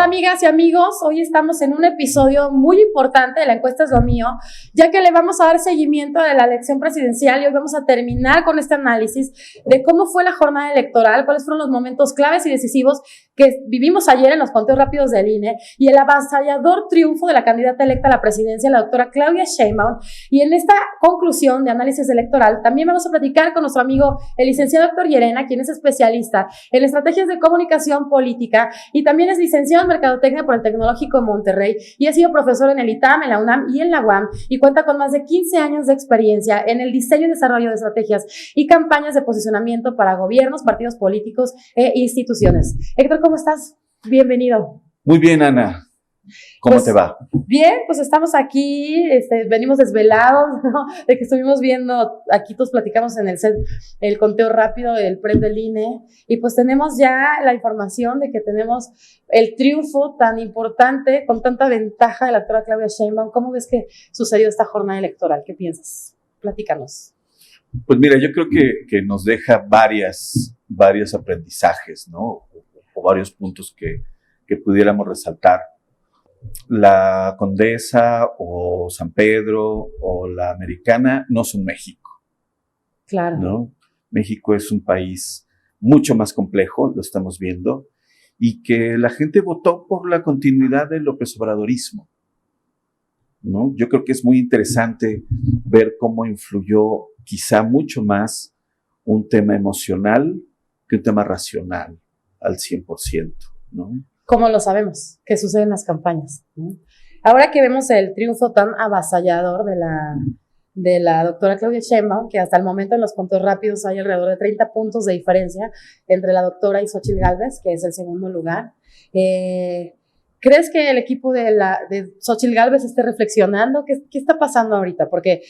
amigas y amigos, hoy estamos en un episodio muy importante de la encuesta Es lo mío, ya que le vamos a dar seguimiento a la elección presidencial y hoy vamos a terminar con este análisis de cómo fue la jornada electoral, cuáles fueron los momentos claves y decisivos que vivimos ayer en los conteos rápidos del INE y el avasallador triunfo de la candidata electa a la presidencia, la doctora Claudia Sheinbaum. Y en esta conclusión de análisis electoral también vamos a platicar con nuestro amigo el licenciado Héctor Llerena, quien es especialista en estrategias de comunicación política y también es licenciado en Mercadotecnia por el Tecnológico de Monterrey y ha sido profesor en el ITAM, en la UNAM y en la UAM y cuenta con más de 15 años de experiencia en el diseño y desarrollo de estrategias y campañas de posicionamiento para gobiernos, partidos políticos e instituciones. Héctor, ¿cómo estás? Bienvenido. Muy bien, Ana. ¿Cómo te va? Bien, pues estamos aquí, venimos desvelados, ¿no? De que estuvimos viendo, aquí todos platicamos en el set, el conteo rápido del PREP del INE, y pues tenemos ya la información de que tenemos el triunfo tan importante, con tanta ventaja de la doctora Claudia Sheinbaum. ¿Cómo ves que sucedió esta jornada electoral? ¿Qué piensas? Platícanos. Pues mira, yo creo que nos deja varios aprendizajes, ¿no? O varios puntos que pudiéramos resaltar. La Condesa o San Pedro o la Americana no son México. Claro. ¿No? México es un país mucho más complejo, lo estamos viendo, y que la gente votó por la continuidad del López Obradorismo, ¿no? Yo creo que es muy interesante ver cómo influyó quizá mucho más un tema emocional que un tema racional al 100%, ¿no? ¿Cómo lo sabemos? ¿Qué sucede en las campañas? ¿No? Ahora que vemos el triunfo tan avasallador de la doctora Claudia Sheinbaum, que hasta el momento en los conteos rápidos hay alrededor de 30 puntos de diferencia entre la doctora y Xóchitl Gálvez, que es el segundo lugar. ¿Crees que el equipo de Xóchitl Gálvez esté reflexionando? ¿Qué está pasando ahorita? Porque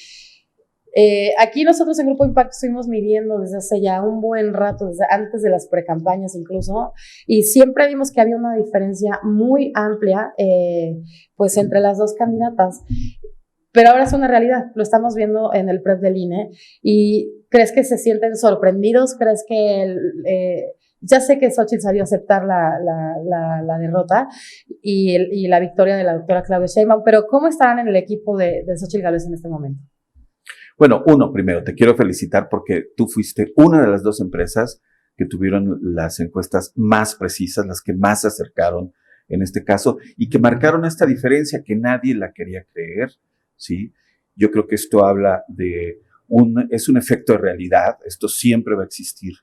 aquí nosotros en Grupo Impacto estuvimos midiendo desde hace ya un buen rato, desde antes de las precampañas incluso, y siempre vimos que había una diferencia muy amplia pues entre las dos candidatas, pero ahora es una realidad, lo estamos viendo en el PREP del INE. ¿Y crees que se sienten sorprendidos? ¿Crees que ya sé que Xóchitl sabía aceptar la derrota y la victoria de la doctora Claudia Sheinbaum, pero ¿cómo estarán en el equipo de Xóchitl Gálvez en este momento? Bueno, primero, te quiero felicitar porque tú fuiste una de las dos empresas que tuvieron las encuestas más precisas, las que más se acercaron en este caso y que marcaron esta diferencia que nadie la quería creer, ¿sí? Yo creo que esto habla es un efecto de realidad, esto siempre va a existir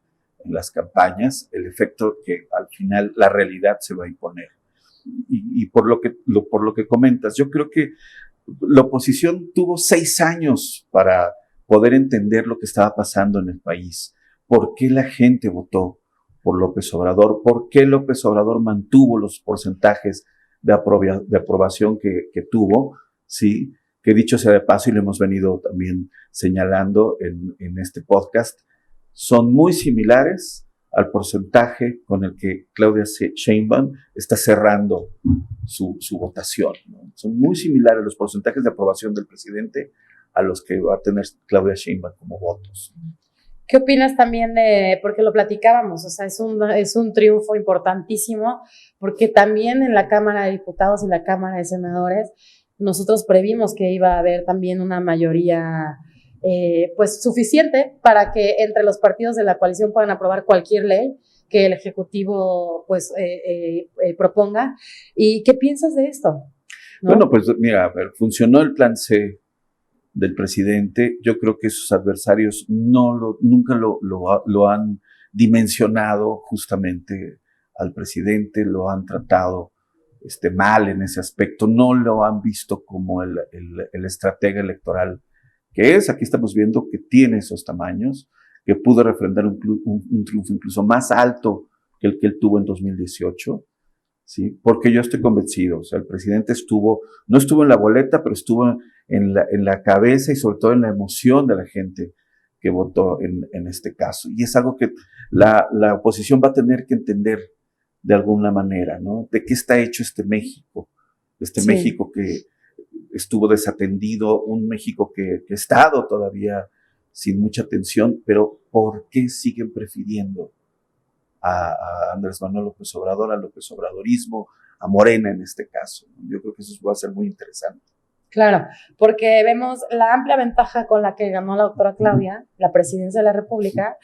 en las campañas, el efecto que al final la realidad se va a imponer. Y por lo que comentas, yo creo que la oposición tuvo 6 años para poder entender lo que estaba pasando en el país. ¿Por qué la gente votó por López Obrador? ¿Por qué López Obrador mantuvo los porcentajes de aprobación que tuvo? Sí, que dicho sea de paso, y lo hemos venido también señalando en este podcast, son muy similares al porcentaje con el que Claudia Sheinbaum está cerrando su votación, ¿no? Son muy similares los porcentajes de aprobación del presidente a los que va a tener Claudia Sheinbaum como votos. ¿Qué opinas también porque lo platicábamos, o sea, es un triunfo importantísimo, porque también en la Cámara de Diputados y la Cámara de Senadores nosotros previmos que iba a haber también una mayoría pues suficiente para que entre los partidos de la coalición puedan aprobar cualquier ley que el Ejecutivo pues proponga. ¿Y qué piensas de esto? ¿No? Bueno, pues mira, a ver, funcionó el plan C del presidente. Yo creo que sus adversarios nunca lo han dimensionado justamente al presidente, lo han tratado mal en ese aspecto, no lo han visto como el estratega electoral que es. Aquí estamos viendo que tiene esos tamaños, que pudo refrendar un triunfo incluso más alto que el que él tuvo en 2018, ¿sí? Porque yo estoy convencido, o sea, el presidente no estuvo en la boleta, pero estuvo en la cabeza y sobre todo en la emoción de la gente que votó en este caso. Y es algo que la oposición va a tener que entender de alguna manera, ¿no? ¿De qué está hecho este México? Sí. México que estuvo desatendido, un México que ha estado todavía sin mucha atención, pero ¿por qué siguen prefiriendo a Andrés Manuel López Obrador, al López Obradorismo, a Morena en este caso. Yo creo que eso va a ser muy interesante. Claro, porque vemos la amplia ventaja con la que ganó la doctora Claudia, la presidencia de la República,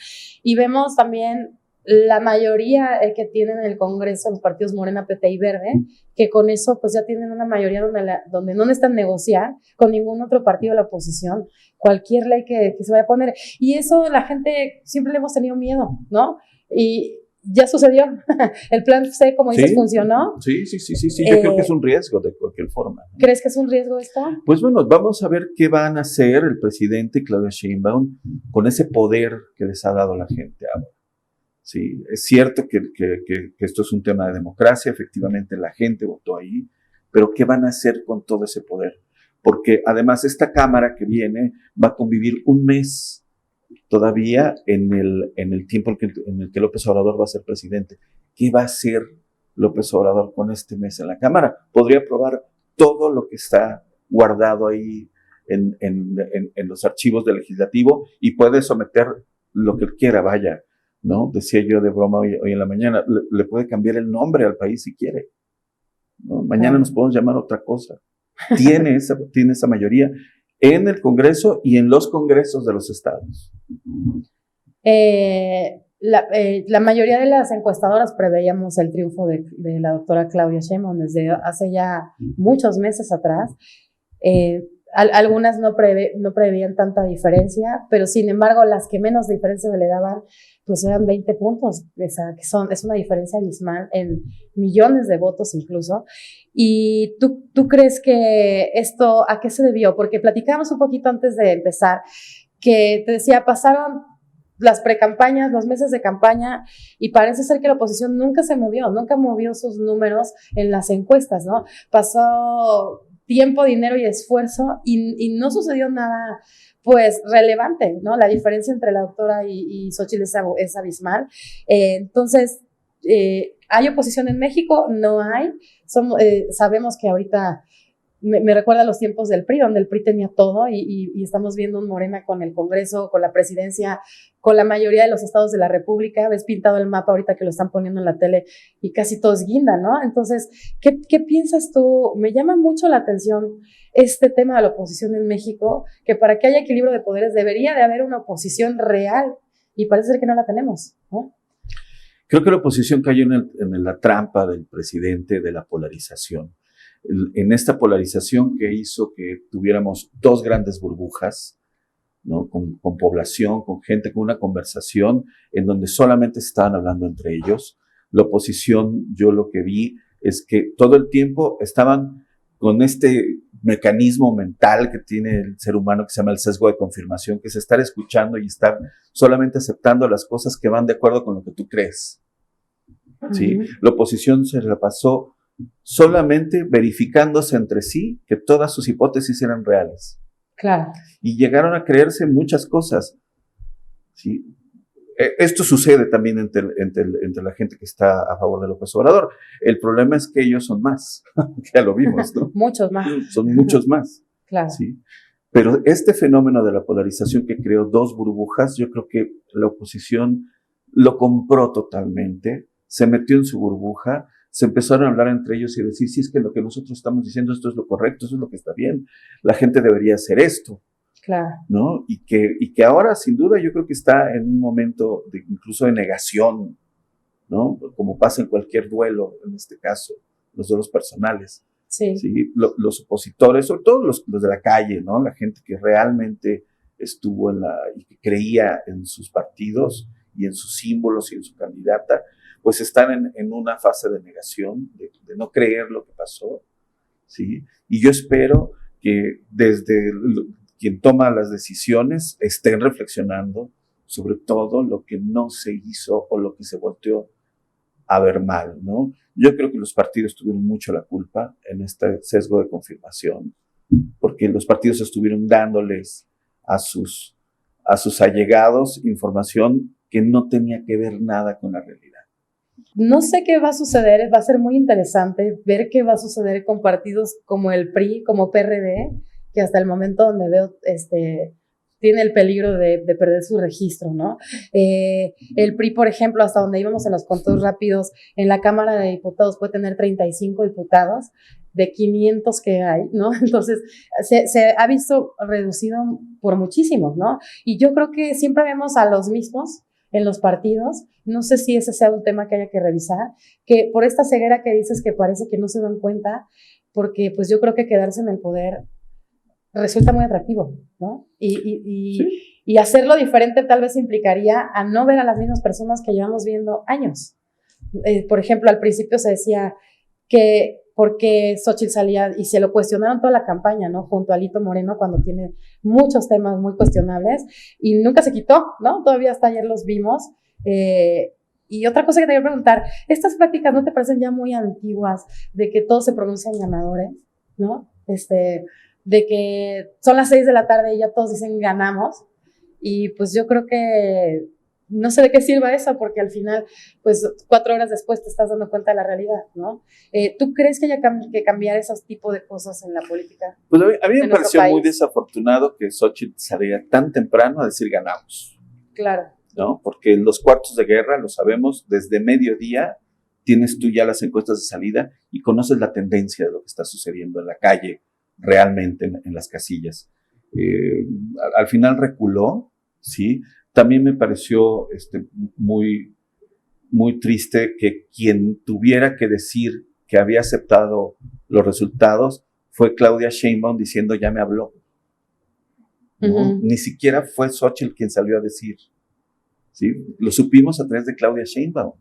y vemos también la mayoría que tienen en el Congreso los partidos Morena, PT y Verde, que con eso pues ya tienen una mayoría donde no necesitan negociar con ningún otro partido de la oposición cualquier ley que se vaya a poner. Y eso la gente siempre le hemos tenido miedo, ¿no? Y ya sucedió. El plan C, como dices, funcionó. Sí. Yo creo que es un riesgo de cualquier forma, ¿no? ¿Crees que es un riesgo esto? Pues bueno, vamos a ver qué van a hacer el presidente Claudia Sheinbaum con ese poder que les ha dado la gente ahora. Sí, es cierto que esto es un tema de democracia, efectivamente la gente votó ahí, pero ¿qué van a hacer con todo ese poder? Porque además esta Cámara que viene va a convivir un mes todavía en el tiempo en el que López Obrador va a ser presidente. ¿Qué va a hacer López Obrador con este mes en la Cámara? Podría aprobar todo lo que está guardado ahí en los archivos del legislativo y puede someter lo que quiera, vaya, ¿no? Decía yo de broma hoy en la mañana, le puede cambiar el nombre al país si quiere, ¿no? Mañana nos podemos llamar otra cosa. Tiene esa mayoría en el Congreso y en los congresos de los estados. La mayoría de las encuestadoras preveíamos el triunfo de la doctora Claudia Sheinbaum desde hace ya muchos meses atrás. Algunas no preveían tanta diferencia, pero sin embargo las que menos diferencia le daban pues eran 20 puntos, es una diferencia abismal en millones de votos incluso. ¿Y tú crees que esto a qué se debió? Porque platicábamos un poquito antes de empezar, que te decía, pasaron las precampañas, los meses de campaña, y parece ser que la oposición nunca movió sus números en las encuestas, ¿no? Pasó tiempo, dinero y esfuerzo y no sucedió nada pues relevante, ¿no? La diferencia entre la doctora y Xóchitl es abismal. Entonces, ¿hay oposición en México? No hay. Sabemos que ahorita me recuerda a los tiempos del PRI, donde el PRI tenía todo y estamos viendo un Morena con el Congreso, con la presidencia, con la mayoría de los estados de la República. Ves pintado el mapa ahorita que lo están poniendo en la tele y casi todos guindan, ¿no? Entonces, ¿qué piensas tú? Me llama mucho la atención este tema de la oposición en México, que para que haya equilibrio de poderes debería de haber una oposición real y parece ser que no la tenemos, ¿no? Creo que la oposición cayó en la trampa del presidente de la polarización. En esta polarización que hizo que tuviéramos dos grandes burbujas, ¿no? Con población, con gente, con una conversación en donde solamente estaban hablando entre ellos. La oposición, yo lo que vi es que todo el tiempo estaban con este mecanismo mental que tiene el ser humano que se llama el sesgo de confirmación, que es estar escuchando y estar solamente aceptando las cosas que van de acuerdo con lo que tú crees. ¿Sí? La oposición se la pasó solamente verificándose entre sí que todas sus hipótesis eran reales. Claro. Y llegaron a creerse muchas cosas. ¿Sí? Esto sucede también entre la gente que está a favor de López Obrador. El problema es que ellos son más. Ya lo vimos, ¿no? Muchos más. Son muchos más. Claro. ¿Sí? Pero este fenómeno de la polarización que creó dos burbujas, yo creo que la oposición lo compró totalmente, se metió en su burbuja, se empezaron a hablar entre ellos y decir, sí, es que lo que nosotros estamos diciendo, esto es lo correcto, eso es lo que está bien, la gente debería hacer esto. Claro. ¿No? Y que ahora, sin duda, yo creo que está en un momento incluso de negación, ¿no? Como pasa en cualquier duelo, en este caso, los duelos personales. Sí. ¿Sí? Los opositores, sobre todo los de la calle, ¿no? La gente que realmente estuvo y que creía en sus partidos y en sus símbolos y en su candidata, pues están en una fase de negación, de no creer lo que pasó, ¿sí? Y yo espero que desde quien toma las decisiones estén reflexionando sobre todo lo que no se hizo o lo que se volteó a ver mal, ¿no? Yo creo que los partidos tuvieron mucho la culpa en este sesgo de confirmación, porque los partidos estuvieron dándoles a sus allegados información que no tenía que ver nada con la realidad. No sé qué va a suceder, va a ser muy interesante ver qué va a suceder con partidos como el PRI, como PRD, que hasta el momento donde veo tiene el peligro de perder su registro, ¿no? El PRI, por ejemplo, hasta donde íbamos en los conteos rápidos, en la Cámara de Diputados puede tener 35 diputados de 500 que hay, ¿no? Entonces, se ha visto reducido por muchísimo, ¿no? Y yo creo que siempre vemos a los mismos en los partidos. No sé si ese sea un tema que haya que revisar, que por esta ceguera que dices que parece que no se dan cuenta, porque pues yo creo que quedarse en el poder resulta muy atractivo, ¿no? Sí. Y hacerlo diferente tal vez implicaría a no ver a las mismas personas que llevamos viendo años. Por ejemplo, al principio se decía que porque Xóchitl salía y se lo cuestionaron toda la campaña, ¿no? Junto a Alito Moreno, cuando tiene muchos temas muy cuestionables y nunca se quitó, ¿no? Todavía hasta ayer los vimos. Y otra cosa que te voy a preguntar, ¿estas prácticas no te parecen ya muy antiguas de que todos se pronuncian ganadores, ¿no? De que son las 6 de la tarde y ya todos dicen ganamos, y pues yo creo que no sé de qué sirva eso, porque al final, pues 4 horas después te estás dando cuenta de la realidad, ¿no? ¿Tú crees que haya que cambiar esos tipos de cosas en la política? Pues a mí me pareció muy desafortunado que Xóchitl saliera tan temprano a decir ganamos. Claro. ¿No? Porque en los cuartos de guerra, lo sabemos, desde mediodía tienes tú ya las encuestas de salida y conoces la tendencia de lo que está sucediendo en la calle, realmente en las casillas. Al final reculó, ¿sí? También me pareció muy, muy triste que quien tuviera que decir que había aceptado los resultados fue Claudia Sheinbaum diciendo ya me habló, ¿no? Ni siquiera fue Xóchitl quien salió a decir, ¿sí? Lo supimos a través de Claudia Sheinbaum.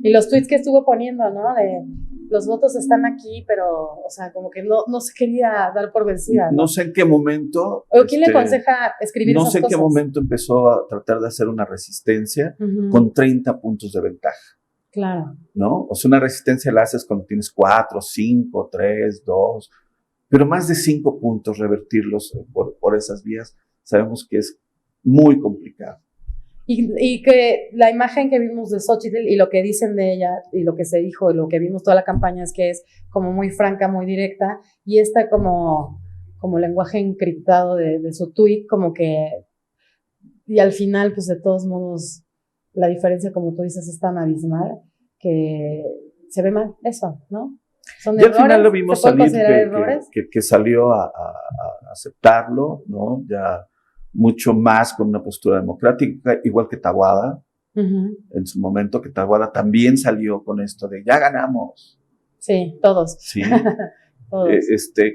Y los tweets que estuvo poniendo, ¿no? De los votos están aquí, pero, o sea, como que no se quería dar por vencida, ¿no? No sé en qué momento. ¿O quién le aconseja escribir esas cosas? No sé en qué momento empezó a tratar de hacer una resistencia con 30 puntos de ventaja. Claro. ¿No? O sea, una resistencia la haces cuando tienes 4, 5, 3, 2, pero más de 5 puntos, revertirlos por esas vías, sabemos que es muy complicado. Y que la imagen que vimos de Xóchitl y lo que dicen de ella y lo que se dijo y lo que vimos toda la campaña es que es como muy franca, muy directa, y está como lenguaje encriptado de su tweet, como que, y al final, pues de todos modos, la diferencia, como tú dices, es tan abismal que se ve mal eso, ¿no? Son errores, al final lo vimos salir que salió a aceptarlo, ¿no? Ya mucho más con una postura democrática, igual que Taboada, en su momento, que Taboada también salió con esto de ya ganamos. Sí, todos. Sí. Todos.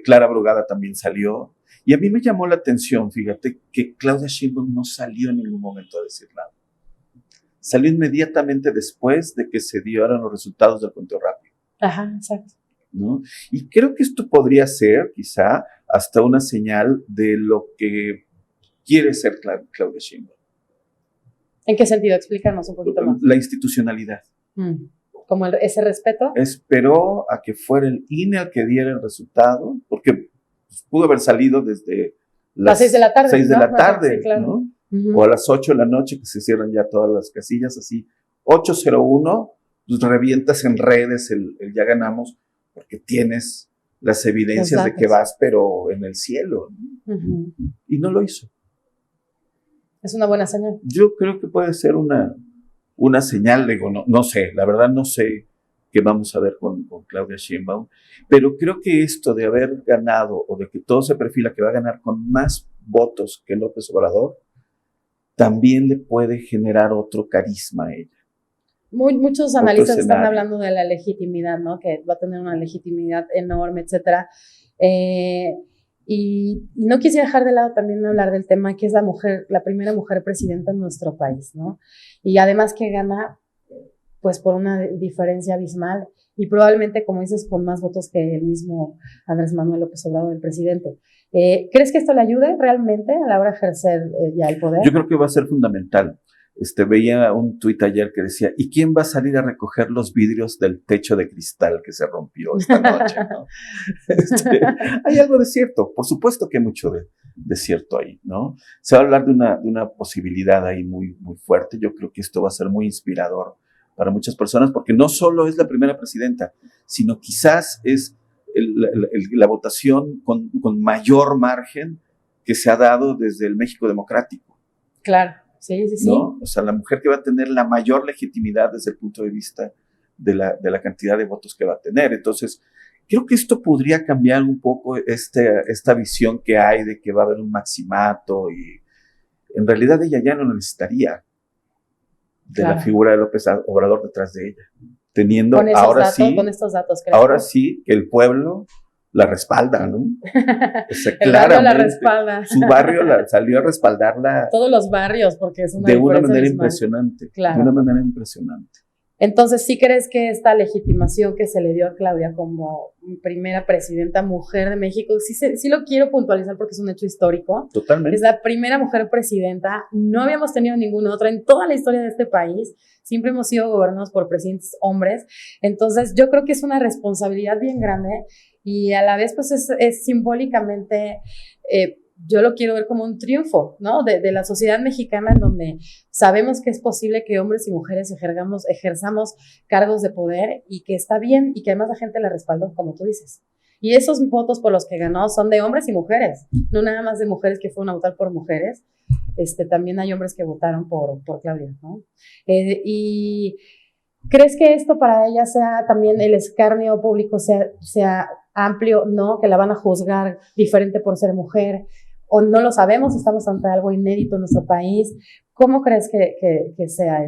Clara Brugada también salió. Y a mí me llamó la atención, fíjate, que Claudia Sheinbaum no salió en ningún momento a decir nada. Salió inmediatamente después de que se dieron los resultados del conteo rápido. Ajá, exacto. ¿No? Y creo que esto podría ser, quizá, hasta una señal de lo que quiere ser Claudia Sheinbaum. ¿En qué sentido? Explícanos un poquito más. La institucionalidad. ¿Como ese respeto? Esperó a que fuera el INE al que diera el resultado, porque pudo haber salido desde las 6 de la tarde. 6 de la tarde, sí, claro. ¿no? O a las 8 de la noche, que se cierran ya todas las casillas, así. 8:01, pues revientas en redes el ya ganamos, porque tienes las evidencias de que vas, pero en el cielo, ¿no? Y no lo hizo. Es una buena señal. Yo creo que puede ser una señal, digo, no sé, la verdad no sé qué vamos a ver con Claudia Sheinbaum, pero creo que esto de haber ganado, o de que todo se perfila que va a ganar con más votos que López Obrador, también le puede generar otro carisma a ella. Muchos analistas están hablando de la legitimidad, ¿no? Que va a tener una legitimidad enorme, etcétera. Y no quisiera dejar de lado también hablar del tema que es la primera mujer presidenta en nuestro país, ¿no? Y además que gana, pues por una diferencia abismal y probablemente, como dices, con más votos que el mismo Andrés Manuel López Obrador, el presidente. ¿Crees que esto le ayude realmente a la hora de ejercer ya el poder? Yo creo que va a ser fundamental. Veía un tuit ayer que decía, ¿y quién va a salir a recoger los vidrios del techo de cristal que se rompió esta noche, ¿no? Hay algo de cierto, por supuesto que hay mucho de cierto ahí, ¿no? Se va a hablar de una posibilidad ahí muy, muy fuerte. Yo creo que esto va a ser muy inspirador para muchas personas, porque no solo es la primera presidenta, sino quizás es la votación con mayor margen que se ha dado desde el México democrático. Claro, sí, sí, sí. ¿No? O sea, la mujer que va a tener la mayor legitimidad desde el punto de vista de la cantidad de votos que va a tener. Entonces, creo que esto podría cambiar un poco esta visión que hay de que va a haber un maximato y en realidad ella ya no necesitaría de la figura de López Obrador detrás de ella. Teniendo con estos datos, creo. Ahora sí que el pueblo la respalda, ¿no? O sea, el barrio la respalda. Su barrio salió a respaldarla. Todos los barrios, porque es de una manera impresionante. Claro. De una manera impresionante. Entonces, ¿sí crees que esta legitimación que se le dio a Claudia como primera presidenta mujer de México, sí lo quiero puntualizar porque es un hecho histórico? Totalmente. Es la primera mujer presidenta, no habíamos tenido ninguna otra en toda la historia de este país, siempre hemos sido gobernados por presidentes hombres, entonces yo creo que es una responsabilidad bien grande y a la vez pues es simbólicamente... yo lo quiero ver como un triunfo, ¿no? De la sociedad mexicana en donde sabemos que es posible que hombres y mujeres ejerzamos cargos de poder y que está bien y que además la gente la respaldó, como tú dices. Y esos votos por los que ganó son de hombres y mujeres, no nada más de mujeres que fueron a votar por mujeres, también hay hombres que votaron por Claudia, ¿no? Y ¿crees que esto para ella sea también el escarnio público, sea amplio? No, que la van a juzgar diferente por ser mujer, o no lo sabemos, estamos ante algo inédito en nuestro país. ¿Cómo crees que sea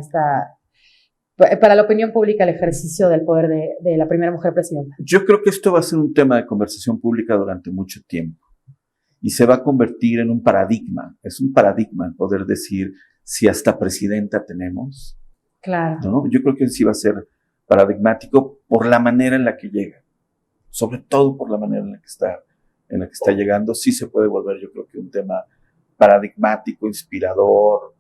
para la opinión pública el ejercicio del poder de la primera mujer presidenta? Yo creo que esto va a ser un tema de conversación pública durante mucho tiempo y se va a convertir en un paradigma. Es un paradigma el poder decir si hasta presidenta tenemos. Claro. ¿No? Yo creo que sí va a ser paradigmático por la manera en la que llega, sobre todo por la manera en la que está llegando. Sí se puede volver, yo creo que un tema paradigmático, inspirador,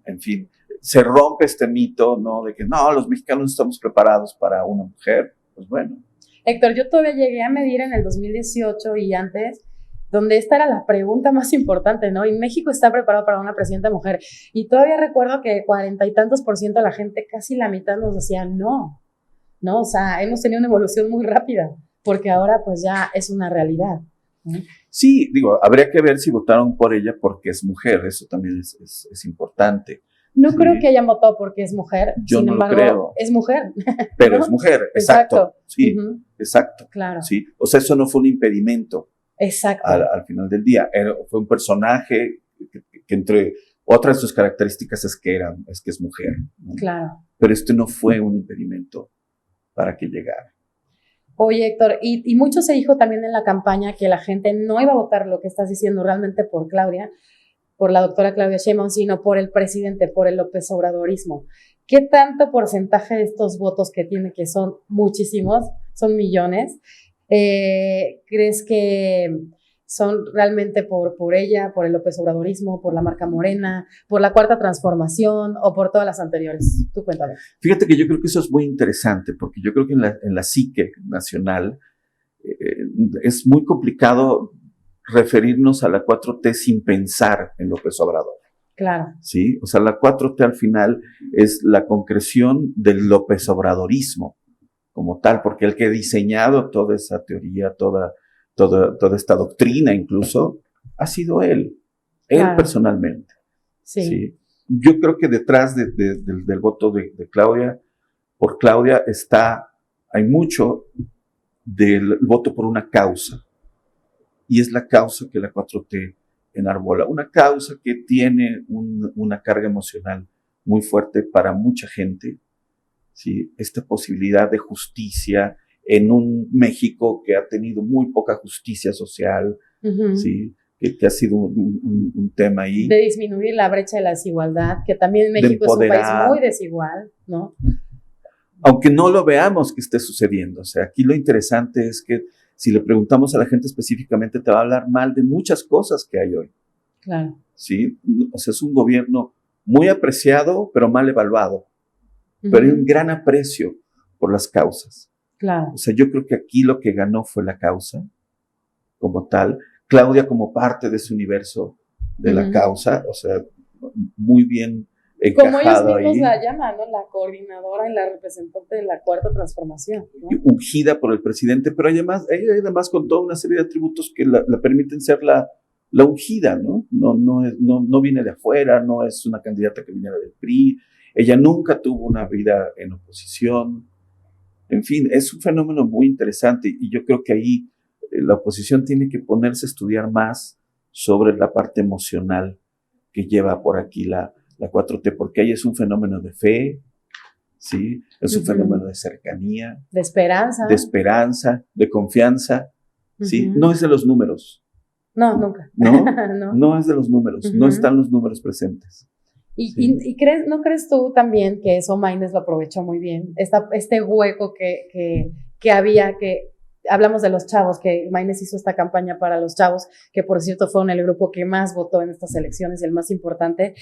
en fin, se rompe este mito, ¿no? De que no, los mexicanos no estamos preparados para una mujer. Pues bueno. Héctor, yo todavía llegué a medir en el 2018 y antes, donde esta era la pregunta más importante, ¿no? Y México está preparado para una presidenta mujer. Y todavía recuerdo que 40 y tantos % de la gente, casi la mitad nos decía no, o sea, hemos tenido una evolución muy rápida, porque ahora pues ya es una realidad, ¿no? Sí, digo, habría que ver si votaron por ella porque es mujer, eso también es importante. No creo que hayan votado porque es mujer, yo sin no embargo, lo creo. es mujer. Pero ¿no? Es mujer, exacto. Sí, exacto. Claro. Sí, o sea, eso no fue un impedimento. Exacto. Al final del día. Fue un personaje que entre otras de sus características es que es mujer, ¿no? Claro. Pero esto no fue un impedimento para que llegara. Oye, Héctor, y mucho se dijo también en la campaña que la gente no iba a votar lo que estás diciendo realmente por Claudia, por la doctora Claudia Sheinbaum, sino por el presidente, por el López Obradorismo. ¿Qué tanto porcentaje de estos votos que tiene, que son muchísimos, son millones, crees que son realmente por ella, por el López Obradorismo, por la marca Morena, por la Cuarta Transformación o por todas las anteriores? Tú cuéntame. Fíjate que yo creo que eso es muy interesante, porque yo creo que en la psique nacional es muy complicado referirnos a la 4T sin pensar en López Obrador. Claro. ¿Sí? O sea, la 4T al final es la concreción del López Obradorismo como tal, porque el que ha diseñado toda esa teoría, toda esta doctrina incluso, ha sido él personalmente. Sí. ¿Sí? Yo creo que detrás del voto de Claudia, por Claudia hay mucho del voto por una causa, y es la causa que la 4T enarbola, una causa que tiene una carga emocional muy fuerte para mucha gente, ¿sí? Esta posibilidad de justicia en un México que ha tenido muy poca justicia social, ¿sí? Que ha sido un tema ahí. De disminuir la brecha de la desigualdad, que también México es un país muy desigual, ¿no? Aunque no lo veamos que esté sucediendo. O sea, aquí lo interesante es que si le preguntamos a la gente específicamente, te va a hablar mal de muchas cosas que hay hoy. Claro. ¿Sí? O sea, es un gobierno muy apreciado, pero mal evaluado. Pero hay un gran aprecio por las causas. Claro. O sea, yo creo que aquí lo que ganó fue la causa como tal. Claudia como parte de ese universo de la causa, o sea, muy bien encajado. Como ellos mismos ahí. la llaman, ¿no? La coordinadora y la representante de la Cuarta Transformación, ¿no? Ungida por el presidente, pero ella además con toda una serie de atributos que la permiten ser la la ungida, ¿no? No viene de afuera, no es una candidata que viniera del PRI, ella nunca tuvo una vida en oposición. En fin, es un fenómeno muy interesante y yo creo que ahí la oposición tiene que ponerse a estudiar más sobre la parte emocional que lleva por aquí la 4T, porque ahí es un fenómeno de fe, ¿sí? Es un fenómeno de cercanía, de esperanza, de confianza, ¿sí? Uh-huh. No es de los números. No, nunca. No es de los números, no están los números presentes. ¿Y no crees tú también que eso Maynes lo aprovechó muy bien? Este hueco que había, que hablamos de los chavos, que Maynes hizo esta campaña para los chavos, que por cierto fueron el grupo que más votó en estas elecciones y el más importante.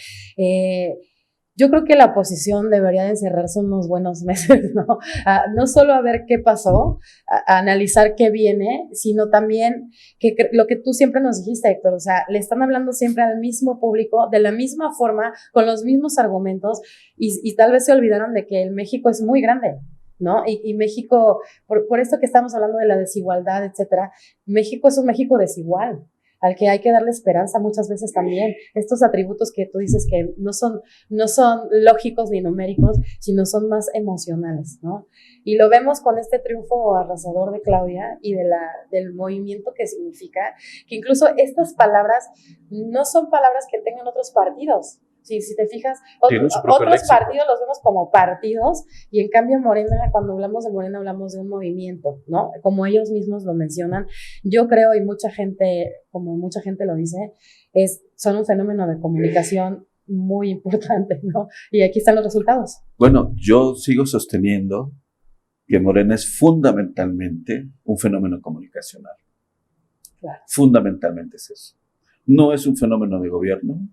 Yo creo que la oposición debería de encerrarse unos buenos meses, ¿no? No solo a ver qué pasó, a analizar qué viene, sino también que lo que tú siempre nos dijiste, Héctor, o sea, le están hablando siempre al mismo público, de la misma forma, con los mismos argumentos, y tal vez se olvidaron de que el México es muy grande, ¿no? Y México, por esto que estamos hablando de la desigualdad, etcétera, México es un México desigual, al que hay que darle esperanza muchas veces también. Estos atributos que tú dices que no son lógicos ni numéricos, sino son más emocionales, ¿no? Y lo vemos con este triunfo arrasador de Claudia y del movimiento que significa, que incluso estas palabras no son palabras que tengan otros partidos. Si te fijas, otros partidos los vemos como partidos, y en cambio Morena, cuando hablamos de Morena, hablamos de un movimiento, ¿no? Como ellos mismos lo mencionan. Yo creo, y como mucha gente lo dice, son un fenómeno de comunicación muy importante, ¿no? Y aquí están los resultados. Bueno, yo sigo sosteniendo que Morena es fundamentalmente un fenómeno comunicacional. Claro. Fundamentalmente es eso. No es un fenómeno de gobierno,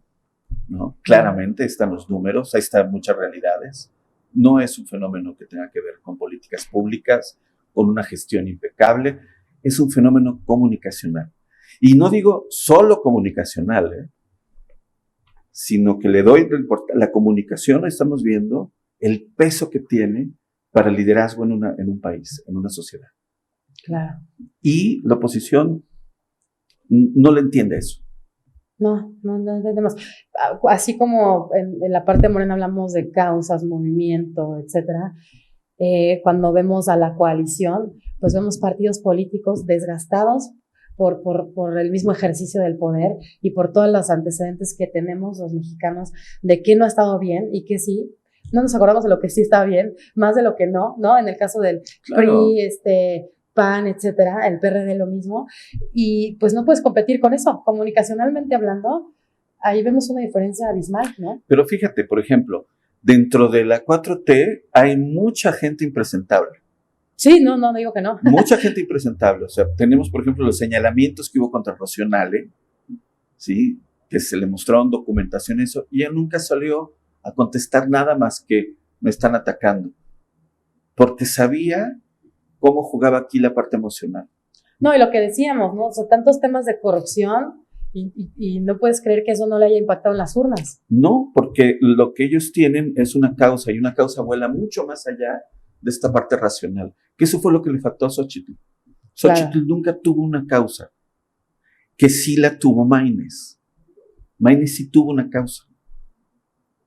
¿no? Claramente están los números, ahí están muchas realidades. No es un fenómeno que tenga que ver con políticas públicas, con una gestión impecable. Es un fenómeno comunicacional. Y no digo solo comunicacional, sino que le doy la comunicación. Estamos viendo el peso que tiene para el liderazgo en un país, en una sociedad. Claro. Y la oposición no le entiende eso. No entendemos. Así como en la parte de Morena hablamos de causas, movimiento, etcétera, cuando vemos a la coalición, pues vemos partidos políticos desgastados por el mismo ejercicio del poder y por todos los antecedentes que tenemos los mexicanos de qué no ha estado bien y qué sí. No nos acordamos de lo que sí está bien, más de lo que no, ¿no? En el caso del PRI, PAN, etcétera, el PRD lo mismo, y pues no puedes competir con eso, comunicacionalmente hablando, ahí vemos una diferencia abismal, ¿no? Pero fíjate, por ejemplo, dentro de la 4T hay mucha gente impresentable. Sí, no digo que no. Mucha gente impresentable, o sea, tenemos, por ejemplo, los señalamientos que hubo contra Rocío Nale, ¿sí? Que se le mostraron documentación eso, y ella nunca salió a contestar nada más que me están atacando, porque sabía cómo jugaba aquí la parte emocional. No, y lo que decíamos, ¿no? O sea, tantos temas de corrupción y no puedes creer que eso no le haya impactado en las urnas. No, porque lo que ellos tienen es una causa, y una causa vuela mucho más allá de esta parte racional. Que eso fue lo que le faltó a Xochitl. Xochitl nunca tuvo una causa, que sí la tuvo Maynes. Maynes sí tuvo una causa.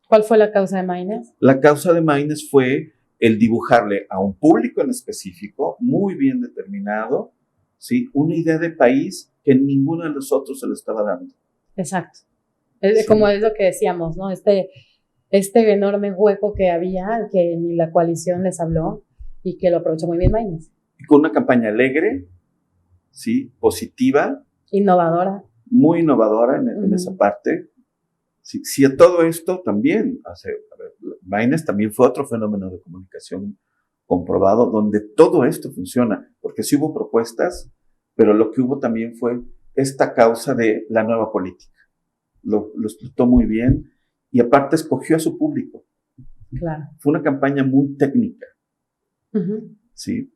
¿Cuál fue la causa de Maynes? La causa de Maynes fue el dibujarle a un público en específico, muy bien determinado, ¿sí? Una idea de país que ninguno de los otros se lo estaba dando. Exacto. Sí. Como es lo que decíamos, ¿no? Este enorme hueco que había, que ni la coalición les habló y que lo aprovechó muy bien Maynes. Y con una campaña alegre, ¿sí? Positiva. Innovadora. Muy innovadora en esa parte. Sí, a todo esto también, Maynes también fue otro fenómeno de comunicación comprobado donde todo esto funciona, porque sí hubo propuestas, pero lo que hubo también fue esta causa de la nueva política. Lo explotó muy bien y aparte escogió a su público. Claro. Fue una campaña muy técnica. ¿Sí?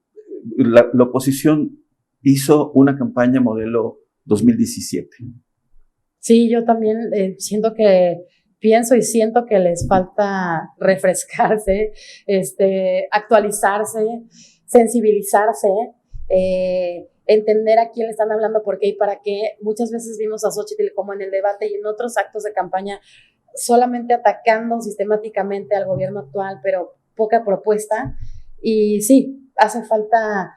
La oposición hizo una campaña modelo 2017. Sí, yo también pienso y siento que les falta refrescarse, actualizarse, sensibilizarse. entender a quién le están hablando, por qué y para qué. Muchas veces vimos a Xochitl como en el debate y en otros actos de campaña solamente atacando sistemáticamente al gobierno actual, pero poca propuesta. Y sí, hace falta...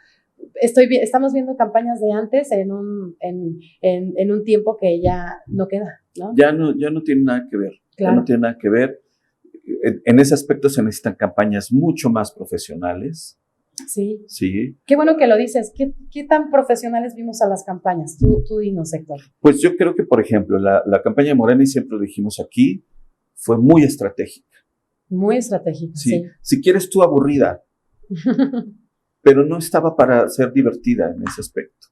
Estamos viendo campañas de antes en un tiempo que ya no queda, ¿no? Ya no tiene nada que ver. Claro. Ya no tiene nada que ver. En ese aspecto se necesitan campañas mucho más profesionales. Sí. Sí. Qué bueno que lo dices. ¿Qué tan profesionales vimos a las campañas? Tú dinos, Héctor. Pues yo creo que, por ejemplo, la campaña de Morena, y siempre lo dijimos aquí, fue muy estratégica. Muy estratégica, sí. Si quieres tú aburrida, pero no estaba para ser divertida en ese aspecto.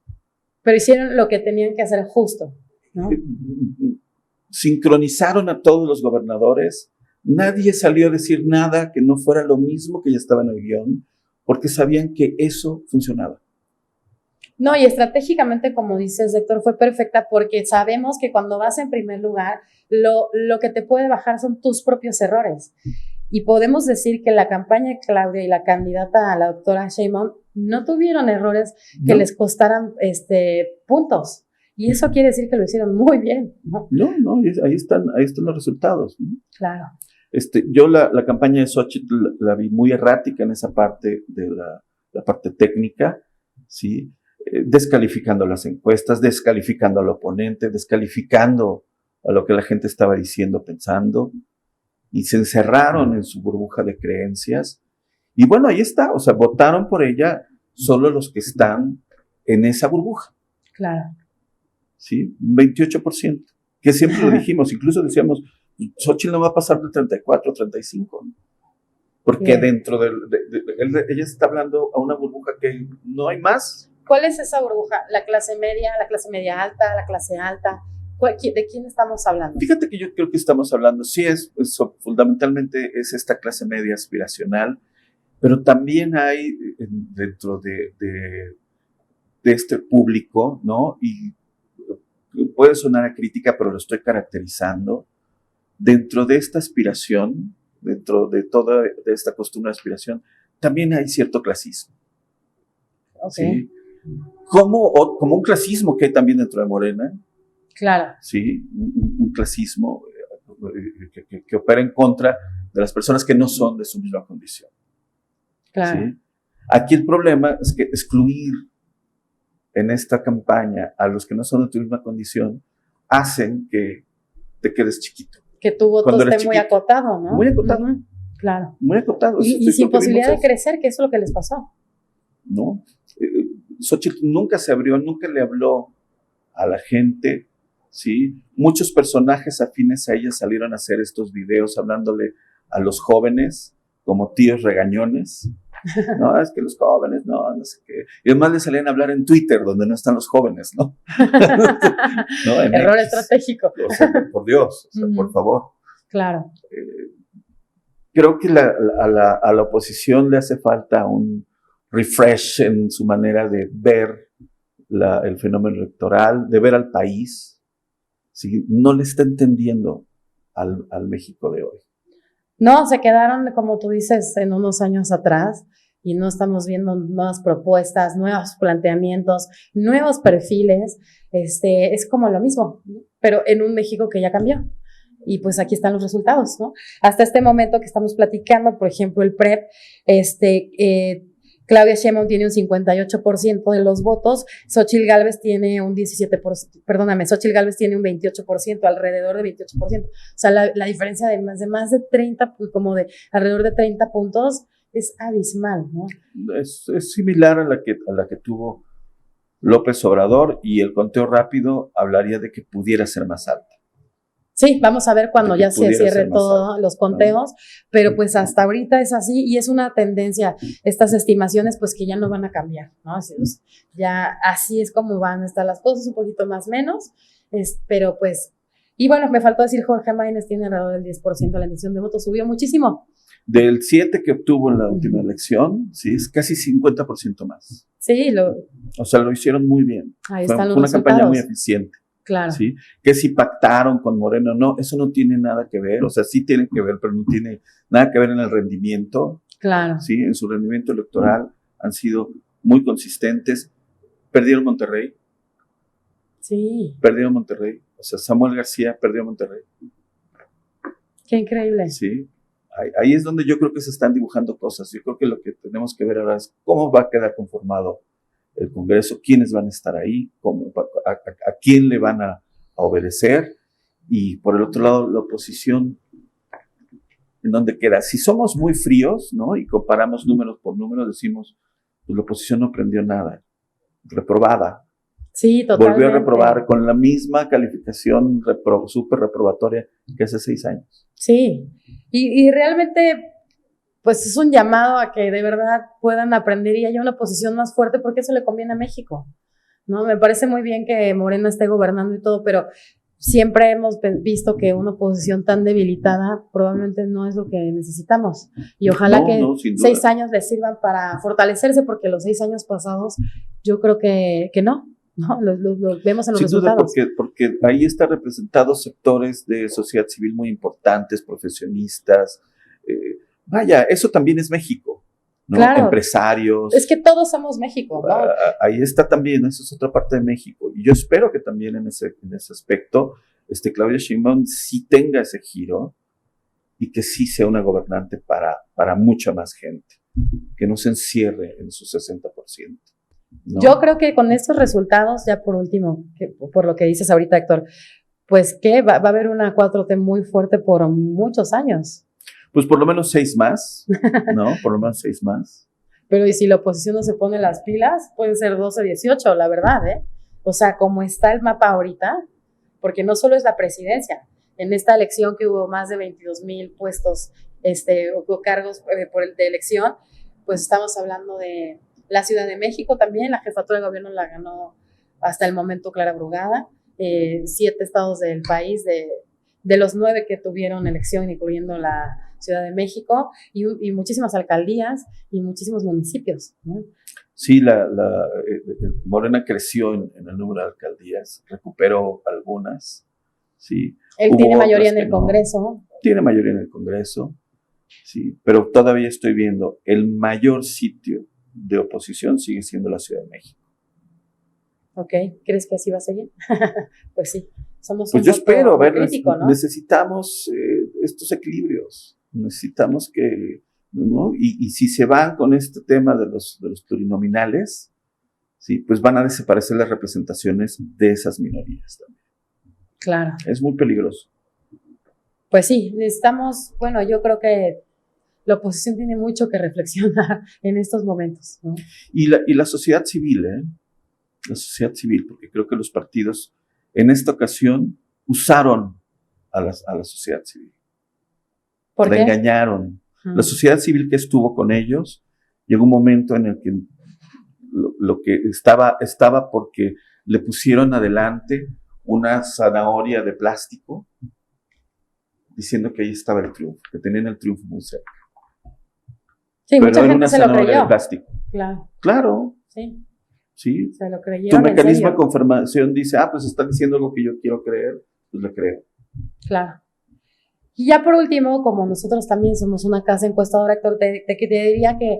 Pero hicieron lo que tenían que hacer justo, ¿no? Sincronizaron a todos los gobernadores. Nadie salió a decir nada que no fuera lo mismo que ya estaba en el guión, porque sabían que eso funcionaba. No, y estratégicamente, como dices, Héctor, fue perfecta porque sabemos que cuando vas en primer lugar, lo que te puede bajar son tus propios errores. Y podemos decir que la campaña de Claudia y la candidata a la doctora Sheinbaum no tuvieron errores que les costaran puntos. Y eso quiere decir que lo hicieron muy bien, ¿no? No, ahí están los resultados, ¿no? Claro. Yo la campaña de Xochitl la vi muy errática en esa parte de la parte técnica, ¿sí? Descalificando las encuestas, descalificando al oponente, descalificando a lo que la gente estaba diciendo, pensando, y se encerraron en su burbuja de creencias. Y bueno, ahí está, o sea, votaron por ella solo los que están en esa burbuja. Claro. Sí, un 28%, que siempre lo dijimos, incluso decíamos, Xochitl no va a pasar del 34, 35, ¿no? Porque dentro ella está hablando a una burbuja que no hay más. ¿Cuál es esa burbuja? ¿La clase media alta, la clase alta? ¿De quién estamos hablando? Fíjate que yo creo que estamos hablando, sí fundamentalmente es esta clase media aspiracional, pero también hay dentro de este público, ¿no? Y puede sonar a crítica, pero lo estoy caracterizando, dentro de esta aspiración, dentro de toda esta costumbre de aspiración, también hay cierto clasismo. Okay. ¿Sí? Como un clasismo que hay también dentro de Morena. Claro. Sí, un clasismo que opera en contra de las personas que no son de su misma condición. Claro. ¿Sí? Aquí el problema es que excluir en esta campaña a los que no son de tu misma condición hacen que te quedes chiquito. Que tu voto esté muy acotado, ¿no? Muy acotado. Uh-huh. Claro. Muy acotado. Y sin posibilidad de crecer, que eso es lo que les pasó. No. Xochitl nunca se abrió, nunca le habló a la gente, ¿sí? Muchos personajes afines a ella salieron a hacer estos videos hablándole a los jóvenes como tíos regañones. No, es que los jóvenes, no sé qué. Y además le salían a hablar en Twitter, donde no están los jóvenes, ¿no? ¿No? Error estratégico. O sea, por Dios, o sea, por favor. Claro. Creo que a la oposición le hace falta un refresh en su manera de ver el fenómeno electoral, de ver al país. ¿Sí? No le está entendiendo al México de hoy. No, se quedaron, como tú dices, en unos años atrás y no estamos viendo nuevas propuestas, nuevos planteamientos, nuevos perfiles. Es como lo mismo, ¿no? Pero en un México que ya cambió. Y pues aquí están los resultados, ¿no? Hasta este momento que estamos platicando, por ejemplo, el PREP, Claudia Sheinbaum tiene un 58% de los votos, Xochitl Gálvez tiene un 17%, Xochitl Gálvez tiene un 28%, alrededor de 28%. O sea, la diferencia de más de 30, como de alrededor de 30 puntos, es abismal, ¿no? Es similar a la que tuvo López Obrador, y el conteo rápido hablaría de que pudiera ser más alta. Sí, vamos a ver cuando ya se cierre todos los conteos, pero pues hasta ahorita es así y es una tendencia, estas estimaciones pues que ya no van a cambiar, ¿no? Ya así es como van a estar las cosas, un poquito más menos, pero pues, y bueno, me faltó decir Jorge Maínez tiene alrededor del 10% de la emisión de votos, subió muchísimo. Del 7 que obtuvo en la última elección, sí, es casi 50% más. Sí, o sea, lo hicieron muy bien. Ahí están los resultados. Fue una campaña muy eficiente. Claro. ¿Sí? Que si pactaron con Moreno, no, eso no tiene nada que ver, o sea, sí tiene que ver, pero no tiene nada que ver en el rendimiento. Claro. ¿Sí? En su rendimiento electoral han sido muy consistentes. Perdieron Monterrey. Sí. Perdieron Monterrey. O sea, Samuel García perdió Monterrey. Qué increíble. Sí. Ahí es donde yo creo que se están dibujando cosas. Yo creo que lo que tenemos que ver ahora es cómo va a quedar conformado el Congreso, quiénes van a estar ahí, a quién le van a obedecer, y por el otro lado la oposición, ¿en dónde queda? Si somos muy fríos, ¿no? Y comparamos números por números, decimos, pues la oposición no aprendió nada, reprobada. Sí, totalmente. Volvió a reprobar con la misma calificación súper reprobatoria que hace 6 años. Sí, y realmente pues es un llamado a que de verdad puedan aprender y haya una posición más fuerte, porque eso le conviene a México, ¿no? Me parece muy bien que Morena esté gobernando y todo, pero siempre hemos visto que una oposición tan debilitada probablemente no es lo que necesitamos, y ojalá que 6 años les sirvan para fortalecerse, porque los 6 años pasados yo creo que no, lo vemos en los resultados. Porque ahí están representados sectores de sociedad civil muy importantes, profesionistas. Vaya, eso también es México, ¿no? Claro. Empresarios. Es que todos somos México, ¿no? Ahí está también, eso es otra parte de México. Y yo espero que también en ese aspecto, Claudia Sheinbaum sí tenga ese giro y que sí sea una gobernante para mucha más gente, que no se encierre en su 60%. ¿No? Yo creo que con estos resultados, ya por último, por lo que dices ahorita, Héctor, pues que va a haber una 4T muy fuerte por muchos años. Pues por lo menos 6 más, ¿no? Por lo menos 6 más. Pero y si la oposición no se pone las pilas, pueden ser 12-18, la verdad, ¿eh? O sea, como está el mapa ahorita, porque no solo es la presidencia, en esta elección que hubo más de 22,000 puestos o cargos de elección, pues estamos hablando de la Ciudad de México también, la jefatura de gobierno la ganó hasta el momento Clara Brugada, 7 estados del país, de los 9 que tuvieron elección, incluyendo la Ciudad de México, y muchísimas alcaldías y muchísimos municipios, ¿no? Sí, Morena creció en el número de alcaldías, recuperó algunas, sí. Él tiene mayoría en el Congreso. Tiene mayoría en el Congreso, sí, pero todavía estoy viendo el mayor sitio de oposición sigue siendo la Ciudad de México. Ok, ¿crees que así va a seguir? Pues sí, somos pues yo espero, crítico, ¿no? Necesitamos estos equilibrios, necesitamos que, ¿no? Y si se van con este tema de los plurinominales, sí, pues van a desaparecer las representaciones de esas minorías también. Claro. Es muy peligroso. Pues sí, necesitamos, bueno, yo creo que la oposición tiene mucho que reflexionar en estos momentos, ¿no? Y la sociedad civil, la sociedad civil, porque creo que los partidos en esta ocasión usaron a la sociedad civil. ¿Por qué? La engañaron. La sociedad civil que estuvo con ellos, llegó un momento en el que lo que estaba porque le pusieron adelante una zanahoria de plástico, diciendo que ahí estaba el triunfo, que tenían el triunfo muy cerca. Sí, pero mucha era gente una se lo zanahoria creyó. de plástico. Claro. Claro. Sí. Sí. Se lo creyó. Tu mecanismo de confirmación dice, pues está diciendo algo que yo quiero creer, pues le creo. Claro. Y ya por último, como nosotros también somos una casa encuestadora, Héctor, te diría que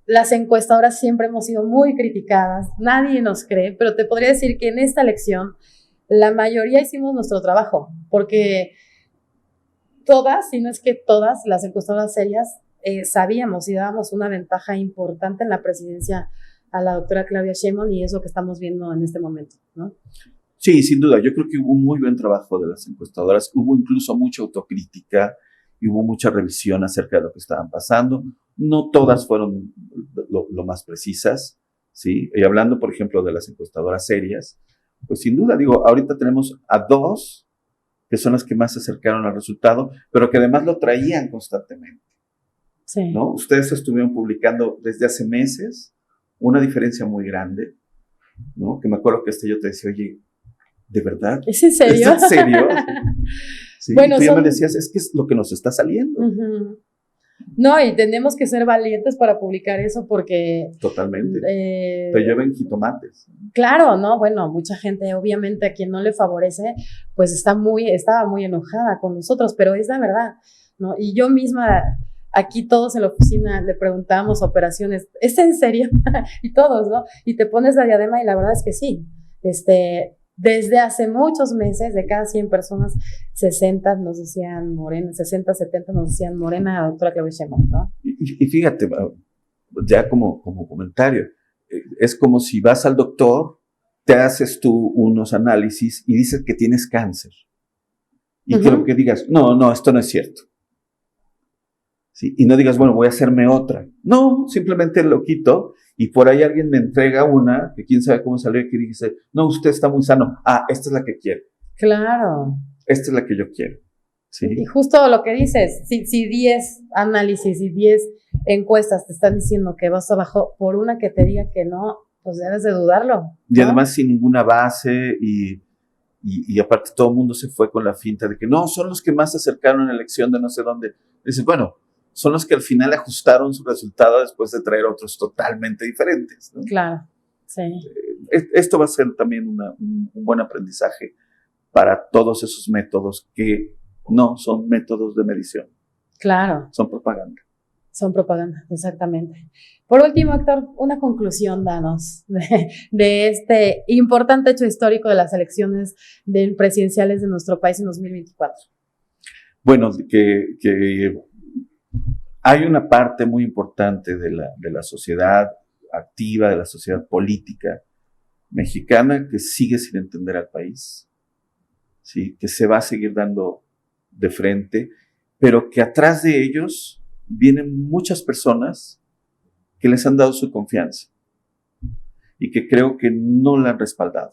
las encuestadoras siempre hemos sido muy criticadas, nadie nos cree, pero te podría decir que en esta elección la mayoría hicimos nuestro trabajo, porque todas, si no es que todas, las encuestadoras serias sabíamos y dábamos una ventaja importante en la presidencia a la doctora Claudia Sheinbaum, y es lo que estamos viendo en este momento, ¿no? Sí, sin duda. Yo creo que hubo un muy buen trabajo de las encuestadoras. Hubo incluso mucha autocrítica y hubo mucha revisión acerca de lo que estaban pasando. No todas fueron lo más precisas, ¿sí? Y hablando, por ejemplo, de las encuestadoras serias, pues sin duda, digo, ahorita tenemos a 2 que son las que más se acercaron al resultado, pero que además lo traían constantemente. Sí. ¿No? Ustedes estuvieron publicando desde hace meses una diferencia muy grande, ¿no? Que me acuerdo que yo te decía, oye, ¿de verdad? ¿Es en serio? ¿Es en serio? Sí, bueno, tú ya me decías, es que es lo que nos está saliendo. Uh-huh. No, y tenemos que ser valientes para publicar eso porque... Totalmente. Te lleven jitomates. Claro, ¿no? Bueno, mucha gente, obviamente, a quien no le favorece, pues estaba muy enojada con nosotros, pero es la verdad, ¿no? Y yo misma aquí todos en la oficina le preguntábamos operaciones, ¿es en serio? Y todos, ¿no? Y te pones la diadema y la verdad es que sí. Desde hace muchos meses, de cada 100 personas, 60 nos decían Morena, 60, 70 nos decían Morena, doctora Claudia Sheinbaum, ¿no? Y fíjate, ya como comentario, es como si vas al doctor, te haces tú unos análisis y dices que tienes cáncer. Y quiero que digas, no, esto no es cierto. ¿Sí? Y no digas, bueno, voy a hacerme otra. No, simplemente lo quito y por ahí alguien me entrega una, que quién sabe cómo salió, que dice, no, usted está muy sano. Ah, esta es la que quiero. Claro. Esta es la que yo quiero. ¿Sí? Y justo lo que dices, si 10 análisis y 10 encuestas te están diciendo que vas abajo, por una que te diga que no, pues debes de dudarlo, ¿no? Y además sin ninguna base y aparte todo el mundo se fue con la finta de que no, son los que más se acercaron a la elección de no sé dónde. Dices, bueno, son los que al final ajustaron su resultado después de traer otros totalmente diferentes, ¿no? Claro, sí. Esto va a ser también un buen aprendizaje para todos esos métodos que no son métodos de medición. Claro. Son propaganda. Son propaganda, exactamente. Por último, Héctor, una conclusión danos de este importante hecho histórico de las elecciones presidenciales de nuestro país en 2024. Bueno, que hay una parte muy importante de la sociedad activa, de la sociedad política mexicana que sigue sin entender al país, ¿sí? Que se va a seguir dando de frente, pero que atrás de ellos vienen muchas personas que les han dado su confianza y que creo que no la han respaldado.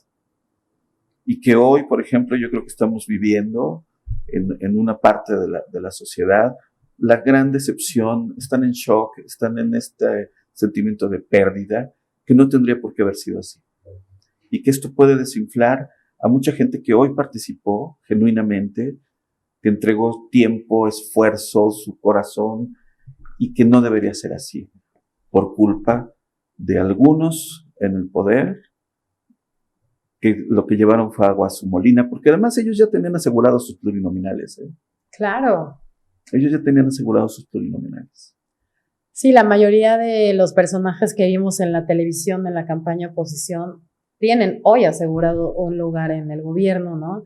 Y que hoy, por ejemplo, yo creo que estamos viviendo en una parte de la sociedad la gran decepción, están en shock, están en este sentimiento de pérdida que no tendría por qué haber sido así. Y que esto puede desinflar a mucha gente que hoy participó genuinamente, que entregó tiempo, esfuerzo, su corazón, y que no debería ser así, por culpa de algunos en el poder, que lo que llevaron fue agua a su molina, porque además ellos ya tenían asegurados sus plurinominales. Claro. Ellos ya tenían asegurados sus plurinominales. Sí, la mayoría de los personajes que vimos en la televisión, en la campaña oposición, tienen hoy asegurado un lugar en el gobierno, ¿no?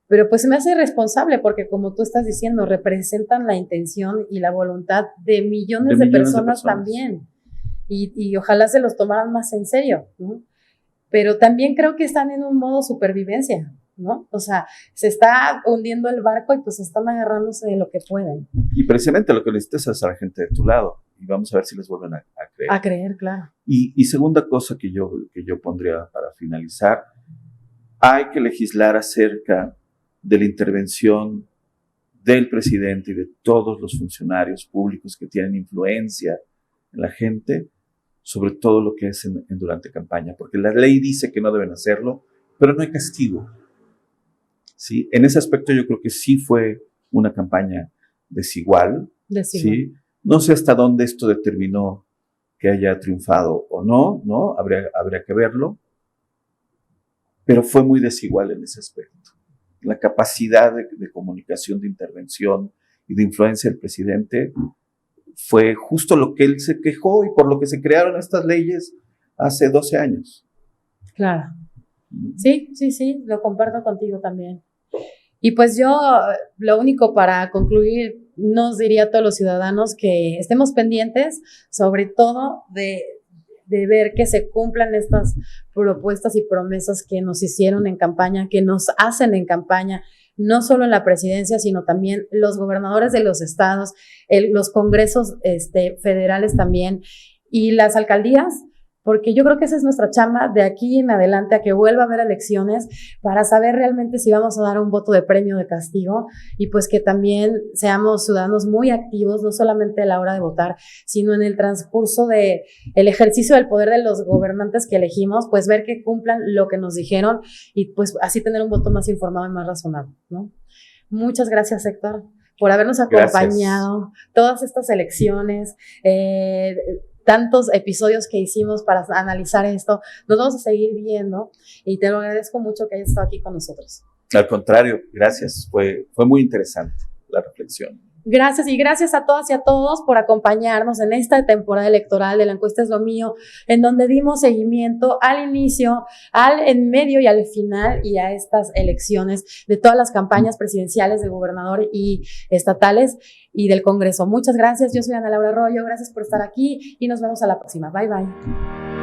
Pero pues se me hace irresponsable porque, como tú estás diciendo, representan la intención y la voluntad de millones de personas también. Y ojalá se los tomaran más en serio, ¿no? Pero también creo que están en un modo supervivencia, ¿no? O sea, se está hundiendo el barco y pues están agarrándose de lo que pueden. Y precisamente lo que necesitas es a la gente de tu lado. Y vamos a ver si les vuelven a creer. A creer, claro. Y segunda cosa que yo pondría para finalizar, hay que legislar acerca de la intervención del presidente y de todos los funcionarios públicos que tienen influencia en la gente, sobre todo lo que es durante campaña, porque la ley dice que no deben hacerlo, pero no hay castigo. ¿Sí? En ese aspecto yo creo que sí fue una campaña desigual. ¿Sí? No sé hasta dónde esto determinó que haya triunfado o no, ¿no? Habría que verlo, pero fue muy desigual en ese aspecto. La capacidad de comunicación, de intervención y de influencia del presidente fue justo lo que él se quejó y por lo que se crearon estas leyes hace 12 años. Claro. Sí, lo comparto contigo también. Y pues yo, lo único para concluir, nos diría a todos los ciudadanos que estemos pendientes, sobre todo de ver que se cumplan estas propuestas y promesas que nos hicieron en campaña, que nos hacen en campaña, no solo en la presidencia, sino también los gobernadores de los estados, los congresos federales también, y las alcaldías, porque yo creo que esa es nuestra chamba de aquí en adelante, a que vuelva a haber elecciones para saber realmente si vamos a dar un voto de premio o de castigo, y pues que también seamos ciudadanos muy activos, no solamente a la hora de votar, sino en el transcurso de el ejercicio del poder de los gobernantes que elegimos, pues ver que cumplan lo que nos dijeron y pues así tener un voto más informado y más razonable, ¿no? Muchas gracias, Héctor, por habernos acompañado todas estas elecciones, tantos episodios que hicimos para analizar esto. Nos vamos a seguir viendo y te lo agradezco mucho que hayas estado aquí con nosotros. Al contrario, gracias. Fue muy interesante la reflexión. Gracias y gracias a todas y a todos por acompañarnos en esta temporada electoral de La Encuesta es lo mío, en donde dimos seguimiento al inicio, en medio y al final y a estas elecciones de todas las campañas presidenciales de gobernador y estatales y del Congreso. Muchas gracias, yo soy Ana Laura Arroyo, gracias por estar aquí y nos vemos a la próxima. Bye, bye.